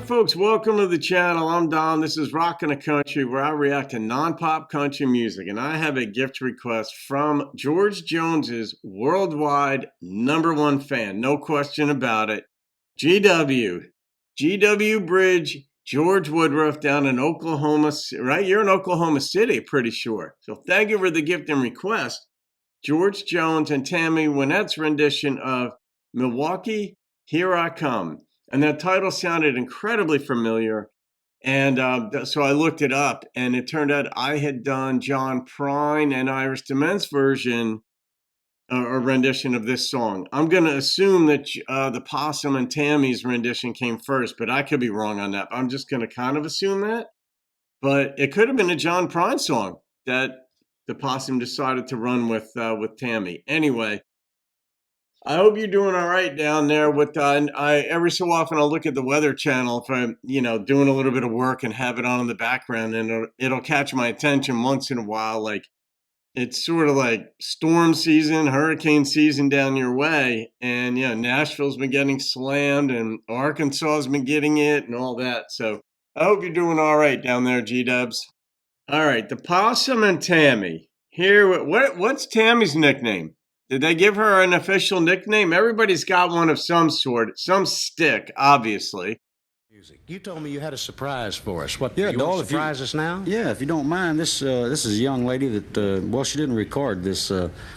folks, welcome to the channel. I'm Don. This is Rockin' the Country, where I react to non-pop country music. And I have a gift request from George Jones's worldwide #1 fan. No question about it. GW Bridge, George Woodruff down in Oklahoma, right? You're in Oklahoma City, pretty sure. So thank you for the gift and request. George Jones and Tammy Wynette's rendition of Milwaukee, Here I Come. And that title sounded incredibly familiar. And so I looked it up, and it turned out I had done John Prine and Iris DeMent's version or rendition of this song. I'm going to assume that the Possum and Tammy's rendition came first, but I could be wrong on that. I'm just going to kind of assume that. But it could have been a John Prine song that the Possum decided to run with Tammy. Anyway, I hope you're doing all right down there. With I every so often I'll look at the Weather Channel if I'm doing a little bit of work and have it on in the background, and it'll catch my attention once in a while. Like it's sort of like storm season, hurricane season down your way, and Nashville's been getting slammed, and Arkansas has been getting it, and all that. So I hope you're doing all right down there, G-Dubs. All right, the Possum and Tammy. Here, what's Tammy's nickname? Did they give her an official nickname? Everybody's got one of some sort, some stick, obviously. Music. You told me you had a surprise for us. What? Yeah, you want to surprise us now? Yeah, if you don't mind. This is a young lady that well, she didn't record this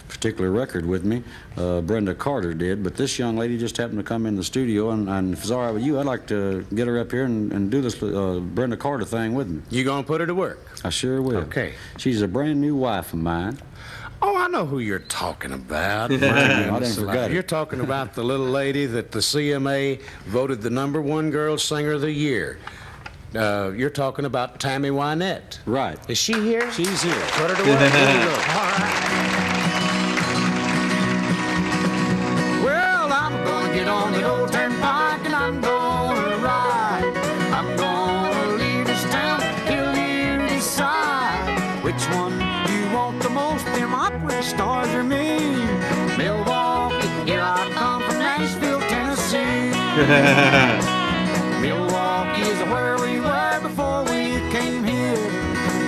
particular record with me. Brenda Carter did, but this young lady just happened to come in the studio, and if it's all right with you, I'd like to get her up here and do this Brenda Carter thing with me. You gonna put her to work? I sure will. Okay. She's a brand new wife of mine. Oh, I know who you're talking about. I didn't forget it. You're talking about the little lady that the CMA voted the #1 girl singer of the year. You're talking about Tammy Wynette. Right. Is she here? She's here. Put her to work. Here you go. All right. Well, I'm gonna get on the old turnpike and I'm gonna ride. I'm gonna leave this town till you decide which one you want the most. Them opera stars or me? Milwaukee, here I come from Nashville, Tennessee. Milwaukee is where we were before we came here,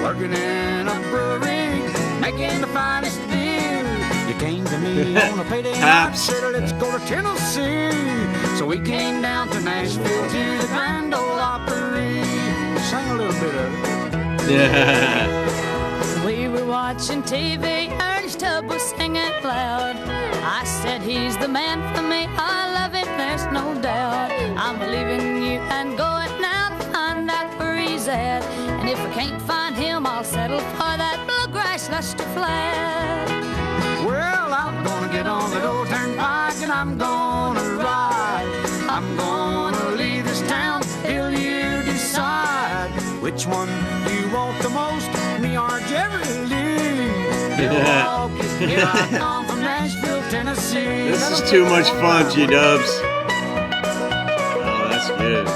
working in a brewery, making the finest beer. You came to me on a payday night, said let's go to Tennessee. So we came down to Nashville to the Grand Ole Opry. Sing a little bit of it. Yeah. We were watching TV, Ernest Tubb was singing loud. I said he's the man for me, I love him, there's no doubt. I'm leaving you and going now to find out where he's at. And if I can't find him, I'll settle for that bluegrass luster flat. Well, I'm gonna get on the old turnpike and I'm gonna ride. I'm gonna leave this town till you decide which one you want the most, me or Jerry Lee. Milwaukee, here I come from Nashville, Tennessee. This is too much fun, G-Dubs. Oh, that's good.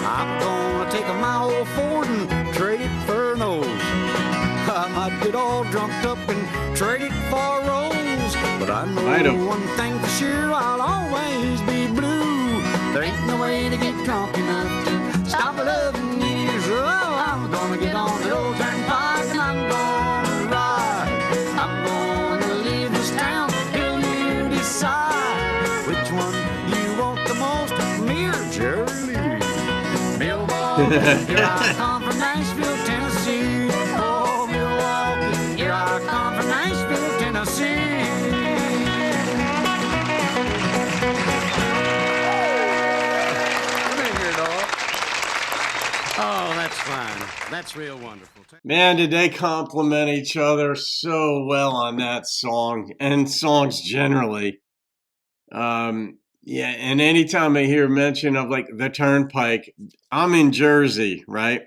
I'm gonna take my old Ford and trade it for an O's. I might get all drunk up and trade it for a rose. But I know one thing for sure, I'll always be blue. There ain't no way to get drunk enough to stop loving you. So I'm gonna get on the old turnpike and I'm gonna ride. I'm gonna leave this town till you decide which one you want the most, me or Jerry Lee. Milwaukee, here I come from Nashville, Tennessee. Oh, Milwaukee, here I come from Nashville, Tennessee. Come in here, dog. Oh, that's fine. That's real wonderful. Man, did they compliment each other so well on that song and songs generally. Yeah, and anytime I hear mention of like the Turnpike, I'm in Jersey, right?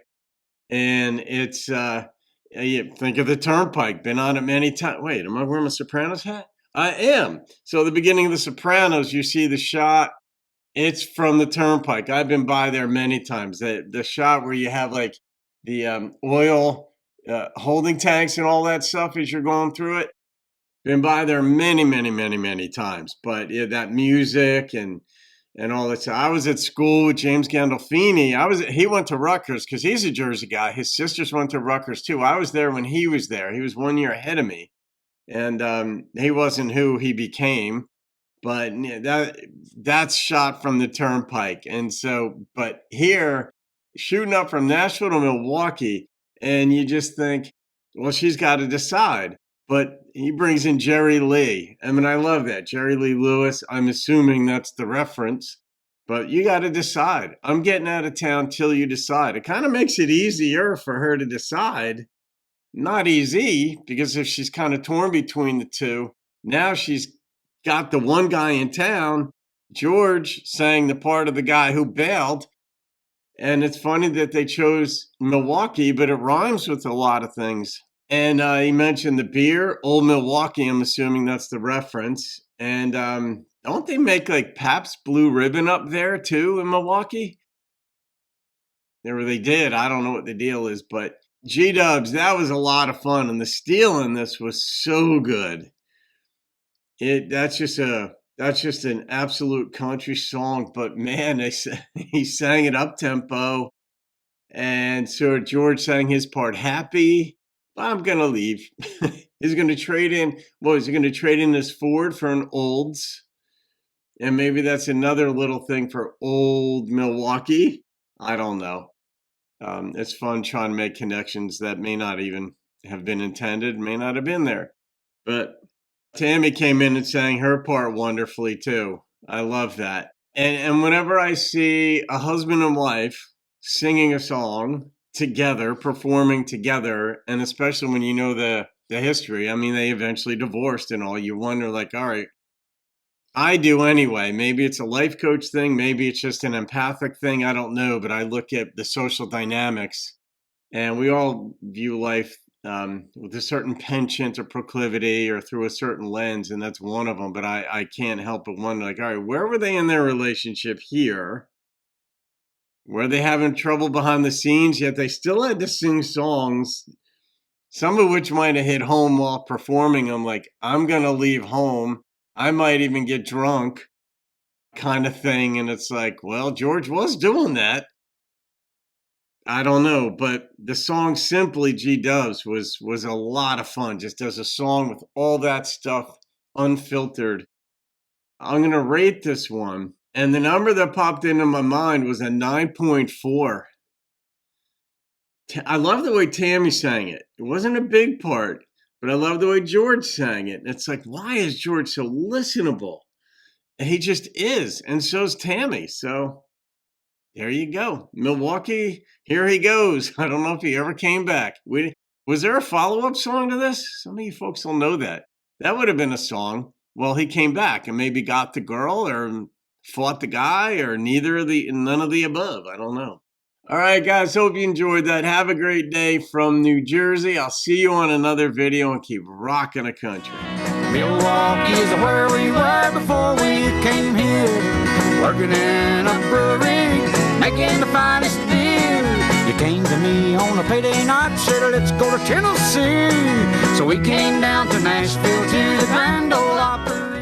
And it's you think of the Turnpike, been on it many times. Wait, am I wearing my Sopranos hat? I am. So the beginning of The Sopranos, you see the shot It's from the Turnpike. I've been by there many times. The shot where you have like the oil holding tanks and all that stuff as you're going through it. Been by there many, many, many, many times. But yeah, that music and all that stuff. I was at school with James Gandolfini. He went to Rutgers because he's a Jersey guy. His sisters went to Rutgers too. I was there when he was there. He was 1 year ahead of me, and he wasn't who he became. But that's shot from the Turnpike. And so, but here, shooting up from Nashville to Milwaukee, and you just think, well, she's got to decide. But he brings in Jerry Lee. I mean, I love that. Jerry Lee Lewis, I'm assuming that's the reference. But you got to decide. I'm getting out of town till you decide. It kind of makes it easier for her to decide. Not easy, because if she's kind of torn between the two, now she's got the one guy in town. George sang the part of the guy who bailed. And it's funny that they chose Milwaukee, but it rhymes with a lot of things. And he mentioned the beer, Old Milwaukee. I'm assuming that's the reference. And don't they make like Pabst Blue Ribbon up there too in Milwaukee? Or they did. I don't know what the deal is, but G-Dubs, that was a lot of fun. And the steel in this was so good. That's just an absolute country song. But man, he sang it up tempo. And so George sang his part happy. I'm going to leave. He's going to trade in, is he going to trade in his Ford for an Olds? And maybe that's another little thing for old Milwaukee. I don't know. It's fun trying to make connections that may not even have been intended, may not have been there. But Tammy came in and sang her part wonderfully too. I love that. And whenever I see a husband and wife singing a song together, performing together, and especially when you know the history, I mean, they eventually divorced and all, you wonder like, all right, I do anyway. Maybe it's a life coach thing. Maybe it's just an empathic thing. I don't know, but I look at the social dynamics, and we all view life with a certain penchant or proclivity or through a certain lens, and that's one of them. But I can't help but wonder, like, all right, where were they in their relationship here? Were they having trouble behind the scenes, yet they still had to sing songs, some of which might have hit home while performing them, like, I'm going to leave home. I might even get drunk kind of thing. And it's like, well, George was doing that. I don't know. But the song Simply G-Dubs was a lot of fun. Just as a song with all that stuff unfiltered. I'm going to rate this one. And the number that popped into my mind was a 9.4. I love the way Tammy sang it. It wasn't a big part, but I love the way George sang it. And it's like, why is George so listenable? And he just is. And so's Tammy. So there you go. Milwaukee, here he goes. I don't know if he ever came back. Was there a follow-up song to this? Some of you folks will know that. That would have been a song. Well, he came back and maybe got the girl or fought the guy or none of the above. I don't know. All right, guys, hope you enjoyed that. Have a great day from New Jersey. I'll see you on another video and keep rocking the country. Milwaukee is where we were before we came here, working in a brewery, making the finest beer. You came to me on a payday night, said let's go to Tennessee. So we came down to Nashville to the Grand Ole Opry.